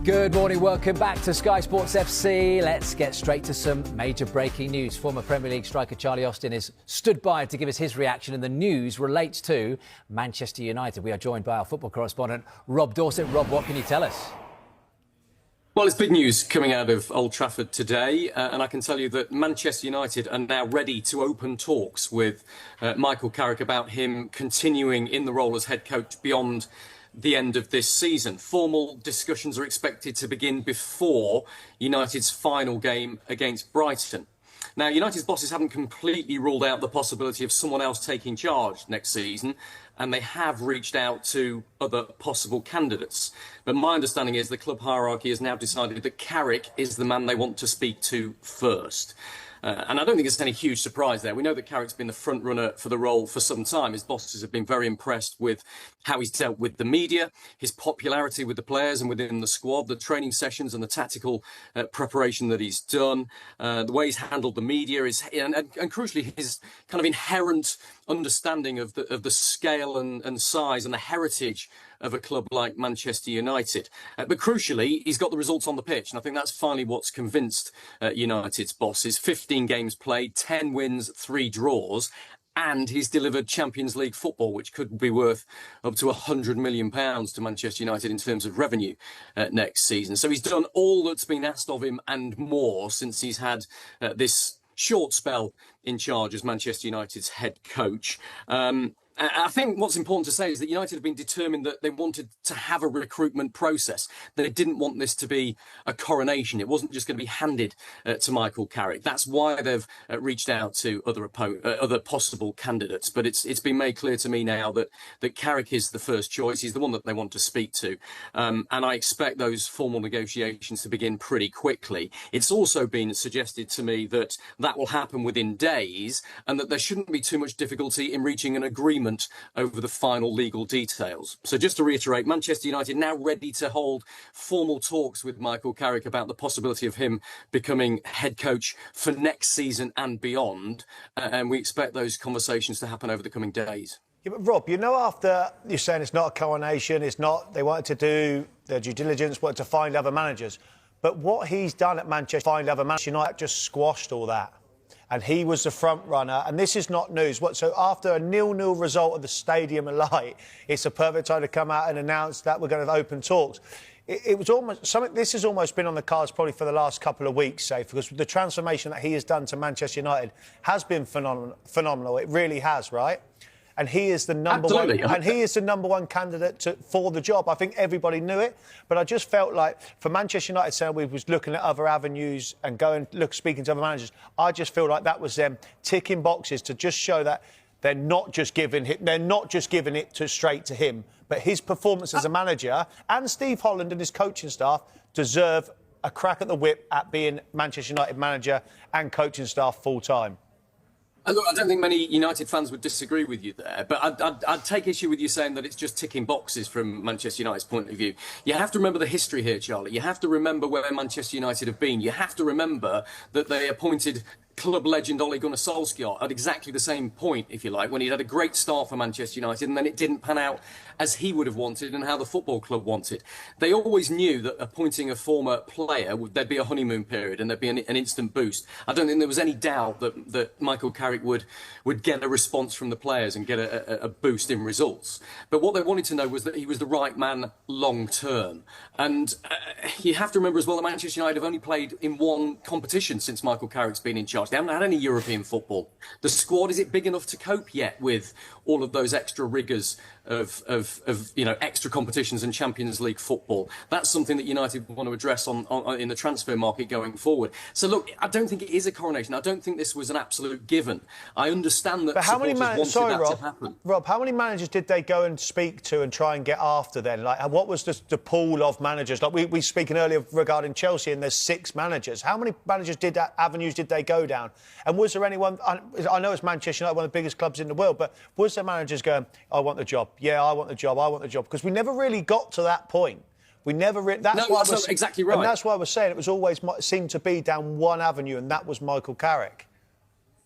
Good morning, welcome back to Sky Sports FC. Let's get straight to some major breaking news. Former Premier League striker Charlie Austin is stood by to give us his reaction, and the news relates to Manchester United. We are joined by our football correspondent, Rob Dorset. Rob, what can you tell us? Well, it's big news coming out of Old Trafford today, and I can tell you that Manchester United are now ready to open talks with Michael Carrick about him continuing in the role as head coach beyond the end of this season. Formal discussions are expected to begin before United's final game against Brighton. Now, United's bosses haven't completely ruled out the possibility of someone else taking charge next season, and they have reached out to other possible candidates. But my understanding is the club hierarchy has now decided that Carrick is the man they want to speak to first. And I don't think it's any huge surprise there. We know that Carrick's been the front runner for the role for some time. His bosses have been very impressed with how he's dealt with the media, his popularity with the players and within the squad, the training sessions and the tactical preparation that he's done, the way he's handled the media, and crucially his kind of inherent understanding of the scale and size and the heritage of a club like Manchester United. But crucially, he's got the results on the pitch, and I think that's finally what's convinced United's bosses. 15 games played, 10 wins, 3 draws, and he's delivered Champions League football, which could be worth up to £100 million to Manchester United in terms of revenue next season. So he's done all that's been asked of him and more since he's had this short spell in charge as Manchester United's head coach. I think what's important to say is that United have been determined that they wanted to have a recruitment process. They didn't want this to be a coronation. It wasn't just going to be handed to Michael Carrick. That's why they've reached out to other possible candidates. But it's been made clear to me now that Carrick is the first choice. He's the one that they want to speak to. And I expect those formal negotiations to begin pretty quickly. It's also been suggested to me that will happen within days and that there shouldn't be too much difficulty in reaching an agreement over the final legal details. So just to reiterate, Manchester United now ready to hold formal talks with Michael Carrick about the possibility of him becoming head coach for next season and beyond. And we expect those conversations to happen over the coming days. Yeah, but Rob, you know, after you're saying it's not a coronation, it's not, they wanted to do their due diligence, wanted to find other managers. But what he's done at Manchester, find other managers, United just squashed all that. And he was the front runner, and this is not news. So after a 0-0 result at the Stadium of Light, it's a perfect time to come out and announce that we're going to open talks. It was almost something. This has almost been on the cards probably for the last couple of weeks, say, because the transformation that he has done to Manchester United has been phenomenal. It really has, right? And he is the number one, and he is the number one candidate for the job. I think everybody knew it, but I just felt like for Manchester United, saying we was looking at other avenues and speaking to other managers. I just feel like that was them ticking boxes to just show that they're not just giving it straight to him, but his performance as a manager and Steve Holland and his coaching staff deserve a crack at the whip at being Manchester United manager and coaching staff full time. And look, I don't think many United fans would disagree with you there, but I'd take issue with you saying that it's just ticking boxes from Manchester United's point of view. You have to remember the history here, Charlie. You have to remember where Manchester United have been. You have to remember that they appointed club legend Ole Gunnar Solskjaer at exactly the same point, if you like, when he had a great start for Manchester United and then it didn't pan out as he would have wanted and how the football club wanted. They always knew that appointing a former player, there'd be a honeymoon period and there'd be an instant boost. I don't think there was any doubt that Michael Carrick would get a response from the players and get a boost in results. But what they wanted to know was that he was the right man long term. And you have to remember as well that Manchester United have only played in one competition since Michael Carrick's been in charge. They haven't had any European football. The squad, is it big enough to cope yet with all of those extra rigours of extra competitions and Champions League football? That's something that United want to address in the transfer market going forward. So look, I don't think it is a coronation. I don't think this was an absolute given. I understand that supporters wanted that to happen. Rob, how many managers did they go and speak to and try and get after then? Like, what was the pool of managers? Like we speaking earlier regarding Chelsea, and there's 6 managers. How many managers avenues did they go down? And was there anyone? I know it's Manchester United, one of the biggest clubs in the world, but was there managers going, "I want the job. Yeah, I want the job. I want the job"? Because we never really got to that point. We never really. That's exactly right. And that's why I was saying it was always seemed to be down one avenue, and that was Michael Carrick.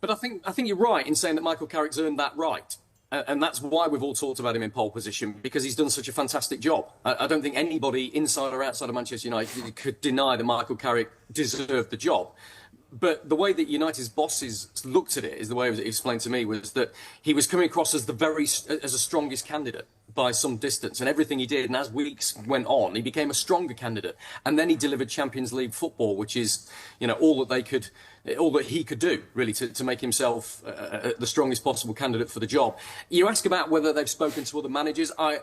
But I think you're right in saying that Michael Carrick's earned that right. And that's why we've all talked about him in pole position, because he's done such a fantastic job. I don't think anybody inside or outside of Manchester United could deny that Michael Carrick deserved the job. But the way that United's bosses looked at it, is the way it was explained to me, was that he was coming across as the strongest candidate by some distance, and everything he did. And as weeks went on, he became a stronger candidate. And then he delivered Champions League football, which is, all that he could do, really, to make himself the strongest possible candidate for the job. You ask about whether they've spoken to other managers. I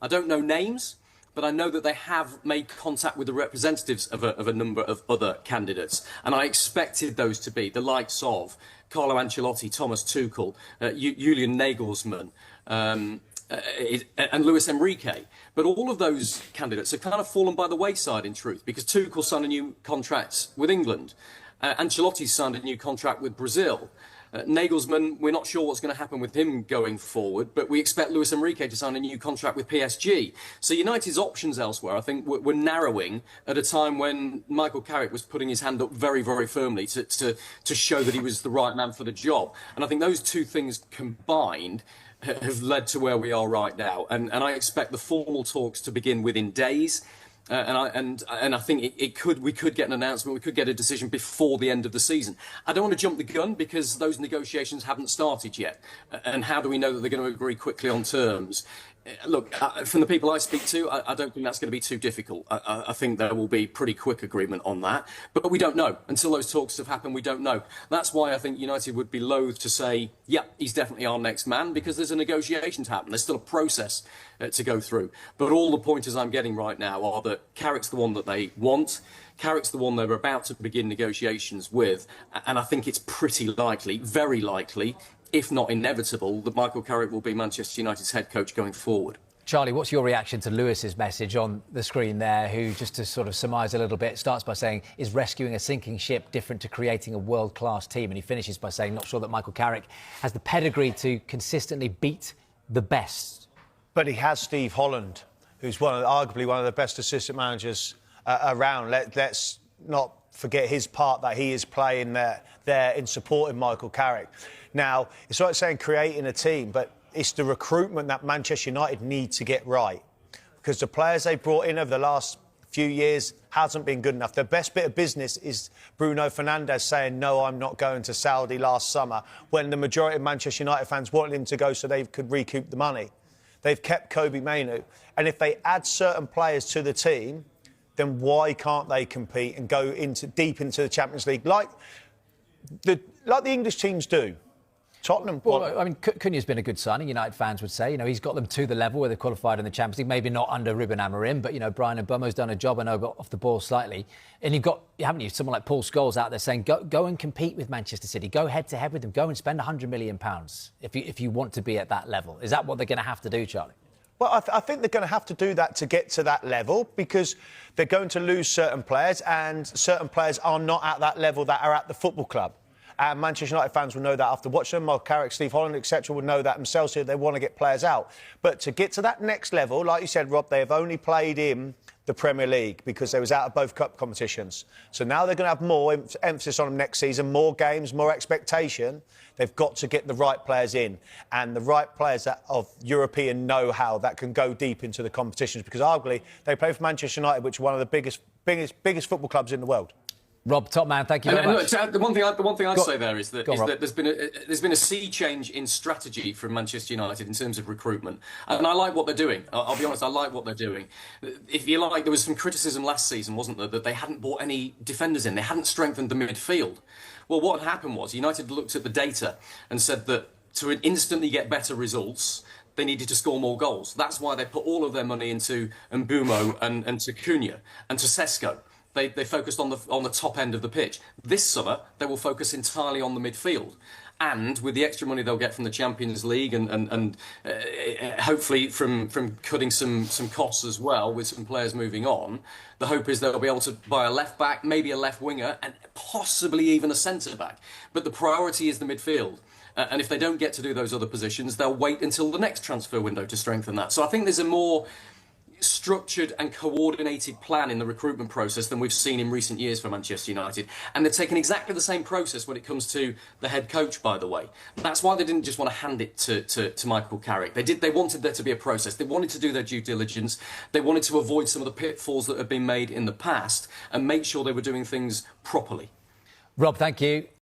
don't know names, but I know that they have made contact with the representatives of a number of other candidates. And I expected those to be the likes of Carlo Ancelotti, Thomas Tuchel, Julian Nagelsmann, and Luis Enrique. But all of those candidates have kind of fallen by the wayside, in truth, because Tuchel signed a new contract with England. Ancelotti signed a new contract with Brazil. Nagelsmann, we're not sure what's going to happen with him going forward, but we expect Luis Enrique to sign a new contract with PSG. So United's options elsewhere, I think, were narrowing at a time when Michael Carrick was putting his hand up very, very firmly to show that he was the right man for the job. And I think those two things combined have led to where we are right now. And I expect the formal talks to begin within days. And I think we could get an announcement, we could get a decision before the end of the season. I don't want to jump the gun, because those negotiations haven't started yet. And how do we know that they're going to agree quickly on terms? Look, from the people I speak to, I don't think that's going to be too difficult. I think there will be pretty quick agreement on that. But we don't know. Until those talks have happened, we don't know. That's why I think United would be loath to say, yeah, he's definitely our next man, because there's a negotiation to happen. There's still a process to go through. But all the pointers I'm getting right now are that Carrick's the one that they want. Carrick's the one they're about to begin negotiations with. And I think it's pretty likely, very likely, if not inevitable, that Michael Carrick will be Manchester United's head coach going forward. Charlie, what's your reaction to Lewis's message on the screen there, who, just to sort of surmise a little bit, starts by saying, is rescuing a sinking ship different to creating a world-class team? And he finishes by saying, not sure that Michael Carrick has the pedigree to consistently beat the best. But he has Steve Holland, who's arguably one of the best assistant managers around. Let's not forget his part that he is playing there in supporting Michael Carrick. Now, it's like saying creating a team, but it's the recruitment that Manchester United need to get right, because the players they brought in over the last few years hasn't been good enough. The best bit of business is Bruno Fernandes saying, no, I'm not going to Saudi last summer, when the majority of Manchester United fans wanted him to go so they could recoup the money. They've kept Kobe Mainoo. And if they add certain players to the team, then why can't they compete and go deep into the Champions League like the English teams do? Tottenham. Well, I mean, Cunha's been a good signing, United fans would say. He's got them to the level where they've qualified in the Champions League. Maybe not under Ruben Amorim, but, Brian Mbeumo's done a job, I know, off the ball slightly. And haven't you, someone like Paul Scholes out there saying, go and compete with Manchester City. Go head-to-head with them. Go and spend £100 million if you want to be at that level. Is that what they're going to have to do, Charlie? Well, I think they're going to have to do that to get to that level, because they're going to lose certain players, and certain players are not at that level that are at the football club. And Manchester United fans will know that after watching them. Michael Carrick, Steve Holland, etc., will know that themselves. So they want to get players out. But to get to that next level, like you said, Rob, they have only played in the Premier League because they was out of both cup competitions. So now they're going to have more emphasis on them next season, more games, more expectation. They've got to get the right players in, and the right players of European know-how that can go deep into the competitions, because arguably they play for Manchester United, which is one of the biggest football clubs in the world. Rob, top man, thank you very much. Look, the one thing I'd say there is that there's been a sea change in strategy from Manchester United in terms of recruitment, and I like what they're doing. I'll be honest, I like what they're doing. If you like, there was some criticism last season, wasn't there, that they hadn't bought any defenders in, they hadn't strengthened the midfield. Well, what happened was United looked at the data and said that to instantly get better results, they needed to score more goals. That's why they put all of their money into Mbeumo and to Cunha and to Sesko. They focused on the top end of the pitch. This summer, they will focus entirely on the midfield. And with the extra money they'll get from the Champions League and hopefully from cutting some costs as well, with some players moving on, the hope is they'll be able to buy a left-back, maybe a left-winger, and possibly even a centre-back. But the priority is the midfield. And if they don't get to do those other positions, they'll wait until the next transfer window to strengthen that. So I think there's a more structured and coordinated plan in the recruitment process than we've seen in recent years for Manchester United. And they've taken exactly the same process when it comes to the head coach, by the way. That's why they didn't just want to hand it to Michael Carrick. They wanted there to be a process. They wanted to do their due diligence. They wanted to avoid some of the pitfalls that have been made in the past and make sure they were doing things properly. Rob, thank you.